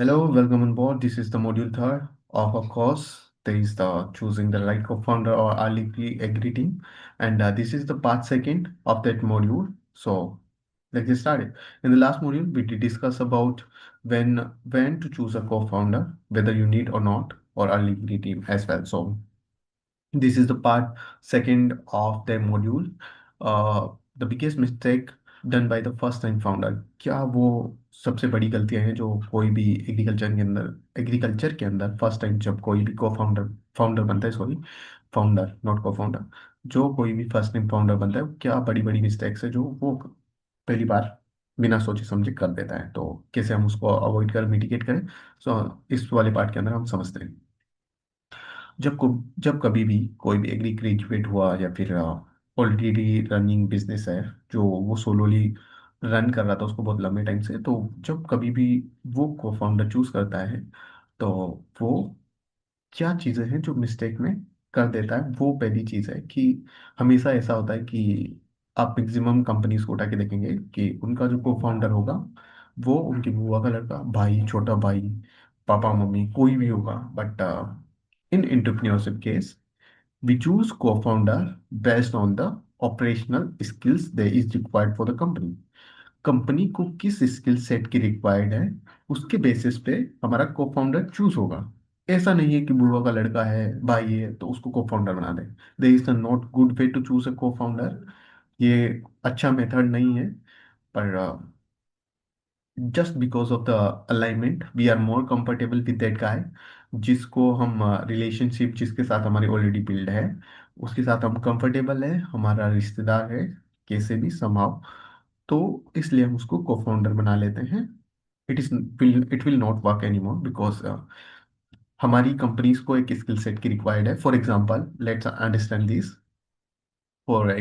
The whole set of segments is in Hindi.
Hello, welcome on board. This is the module third of our course. There is the choosing the right co-founder or early agree team, and this is the part second of that module. So let's get started. In the last module, we did discuss about when to choose a co-founder, whether you need or not, or early agree team as well. So this is the part second of the module. The biggest mistake done by the first time founder, क्या वो सबसे बड़ी गलतियां हैं जो कोई भी एग्रीकल्चर के अंदर फर्स्ट टाइम जब कोई भी को फाउंडर फाउंडर बनता है, सॉरी फाउंडर नॉट को फाउंडर, जो कोई भी फर्स्ट टाइम फाउंडर बनता है, क्या बड़ी बड़ी मिस्टेक्स है जो वो पहली बार बिना सोचे समझे कर देता है, तो कैसे हम उसको अवॉइड कर मिटिगेट करें। सो इस वाले पार्ट के अंदर हम समझते हैं। जब कभी भी कोई भी एग्री ग्रेजुएट हुआ या फिर ऑलरेडी रनिंग बिजनेस है जो वो सोलोली रन कर रहा था उसको बहुत लंबे टाइम से, तो जब कभी भी वो को फाउंडर चूज करता है, तो वो क्या चीज़ें हैं जो मिस्टेक में कर देता है। वो पहली चीज़ है कि हमेशा ऐसा होता है कि आप मैक्सिमम कंपनीज को उठा के देखेंगे कि उनका जो को फाउंडर होगा वो उनकी बुआ का लड़का, भाई, छोटा भाई, पापा मम्मी, कोई भी होगा। But in entrepreneurship case we choose co-founder based on the operational skills that is required for the company। Company को किस स्किल सेट की रिक्वायर्ड है, उसके बेसिस पे हमारा को फाउंडर चूज होगा। ऐसा नहीं है कि बुआ का लड़का है, भाई है, तो उसको को फाउंडर बना दे। They is not good way to choose a co founder. ये अच्छा मेथड नहीं है। पर just because of the alignment we are more comfortable with that guy, जिसको हम रिलेशनशिप जिसके साथ हमारी ऑलरेडी बिल्ड है, उसके साथ हम कंफर्टेबल है, हमारा रिश्तेदार है कैसे भी संभाव, तो इसलिए हम उसको को फाउंडर बना लेते हैं। It will not work any more because हमारी कंपनीज को एक स्किल सेट की रिक्वायर्ड है। For example, let's understand this for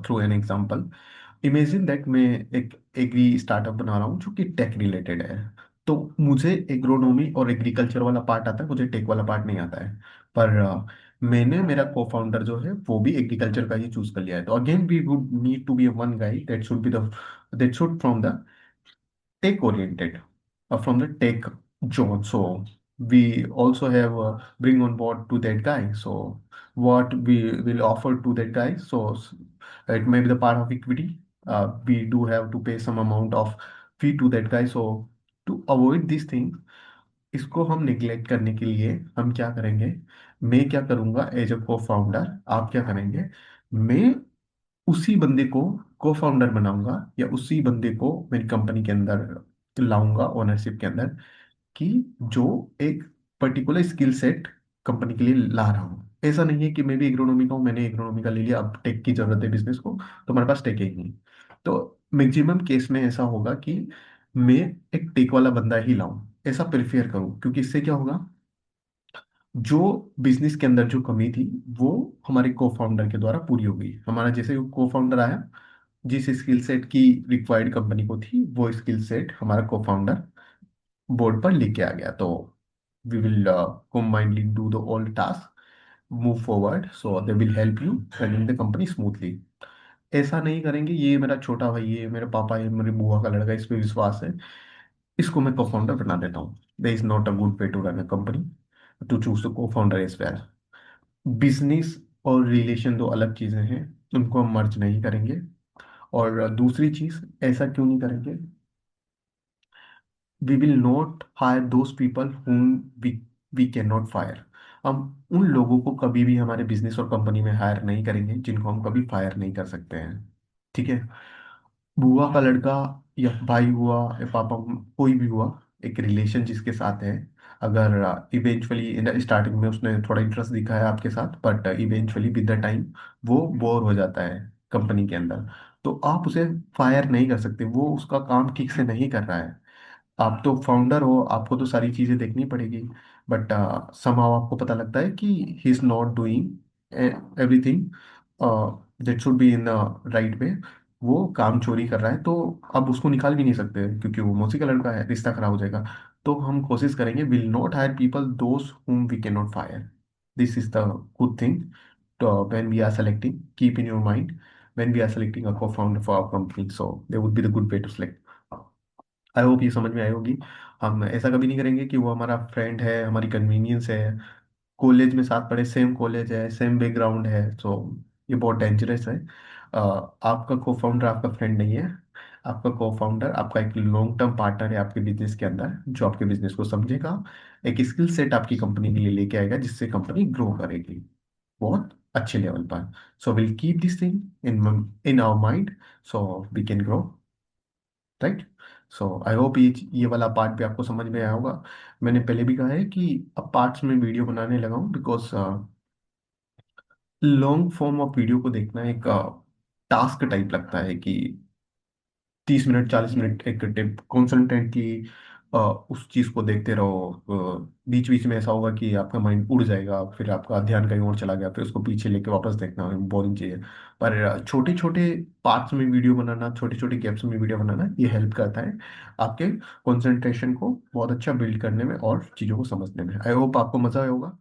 through an example. Imagine that मैं एक एग्री स्टार्टअप बना रहा हूँ जो कि टेक रिलेटेड है। तो मुझे एग्रोनॉमी और एग्रीकल्चर वाला पार्ट आता है, मुझे टेक वाला पार्ट नहीं आता है। पर मैंने मेरा को फाउंडर जो है वो भी एग्रीकल्चर का ही चूज कर लिया है। तो again we would need to be one guy that should from the tech oriented, from the tech zone. So we also have bring on board to that guy. So what we will offer to that guy, so it may be the part of equity. We do have to pay some amount of fee to that guy. So to avoid these things, इसको हम निग्लेक्ट करने के लिए हम क्या करेंगे, मैं क्या करूंगा एज अ को फाउंडर, आप क्या करेंगे, मैं उसी बंदे को फाउंडर बनाऊंगा या उसी बंदे को मेरी कंपनी के अंदर लाऊंगा ओनरशिप के अंदर, कि जो एक पर्टिकुलर स्किल सेट कंपनी के लिए ला रहा हूँ। ऐसा नहीं है कि मैं भी एग्रोनॉमी का हूँ, मैंने एग्रोनॉमी का ले लिया, अब टेक की जरूरत है बिजनेस को, तो हमारे पास टेक है ही नहीं। तो मैक्सिमम केस में ऐसा होगा कि मैं एक टेक वाला बंदा ही लाऊं, ऐसा प्रेफर करूं, क्योंकि इससे क्या होगा, जो बिजनेस के अंदर जो कमी थी वो हमारे को फाउंडर के द्वारा पूरी हो गई। हमारा जैसे को फाउंडर आया, जिस स्किल सेट की रिक्वायर्ड कंपनी को थी वो स्किल सेट हमारा को फाउंडर बोर्ड पर लेके आ गया। तो we will combinedly do the all task, move forward, so they will help you running the company smoothly. ऐसा नहीं करेंगे, ये मेरा छोटा भाई है, मेरे पापा है, मेरी बुआ का लड़का, इस पे विश्वास है, इसको मैं को फाउंडर बना देता हूँ। They is not a good way to run a company, to choose the co founder as well. Business और रिलेशन दो अलग चीजें हैं, उनको हम मर्ज नहीं करेंगे। और दूसरी चीज, ऐसा क्यों नहीं करेंगे, we will not hire those people whom we can not fire. हम उन लोगों को कभी भी हमारे बिजनेस और कंपनी में हायर नहीं करेंगे जिनको हम कभी फायर नहीं कर सकते हैं। ठीक है। बुआ का लड़का या भाई हुआ या पापा, कोई भी हुआ, एक रिलेशन जिसके साथ है, अगर इवेंचुअली इन स्टार्टिंग में उसने थोड़ा इंटरेस्ट दिखाया आपके साथ, but eventually with the time वो बोर हो जाता है कंपनी के अंदर, तो आप उसे फायर नहीं कर सकते, वो उसका काम ठीक से नहीं कर रहा है। आप तो फाउंडर हो, आपको तो सारी चीजें देखनी पड़ेगी, बट समहाउ आपको पता लगता है कि he is not doing everything that should be in the right way, वो काम चोरी कर रहा है, तो अब उसको निकाल भी नहीं सकते क्योंकि वो मौसी का लड़का है, रिश्ता खराब हो जाएगा। तो हम कोशिश करेंगे, will not hire people those whom we can not fire. This is the good thing when we are selecting, keep in your mind when we are selecting a co-founder for our company, so they would be the good way to select। I hope ये समझ में आई होगी। हम ऐसा कभी नहीं करेंगे कि वो हमारा फ्रेंड है, हमारी कन्वीनियंस है, कॉलेज में साथ पढ़े, सेम कॉलेज है, सेम बैकग्राउंड है, तो ये बहुत डेंजरस है। आपका को फाउंडर आपका फ्रेंड नहीं है। आपका को फाउंडर आपका एक लॉन्ग टर्म पार्टनर है आपके बिजनेस के अंदर, जो आपके बिजनेस को समझेगा, एक स्किल सेट आपकी कंपनी के लिए लेके आएगा, जिससे कंपनी ग्रो करेगी बहुत अच्छे लेवल पर। So will keep this thing in our mind, so we can grow, right. So I hope ये वाला पार्ट भी आपको समझ में आया होगा। मैंने पहले भी कहा है कि अब पार्ट्स में वीडियो बनाने लगा हूँ, because long form of video को देखना एक टास्क टाइप लगता है कि 30 मिनट 40 मिनट एक टिप कॉन्सेंट्रेटली उस चीज को देखते रहो। बीच बीच में ऐसा होगा कि आपका माइंड उड़ जाएगा, फिर आपका ध्यान कहीं और चला गया, फिर उसको पीछे लेके वापस देखना बोरिंग चीज है। पर छोटे छोटे पार्ट्स में वीडियो बनाना, छोटे छोटे गैप्स में वीडियो बनाना, ये हेल्प करता है आपके कंसंट्रेशन को बहुत अच्छा बिल्ड करने में और चीज़ों को समझने में। आई होप आपको मजा आया होगा।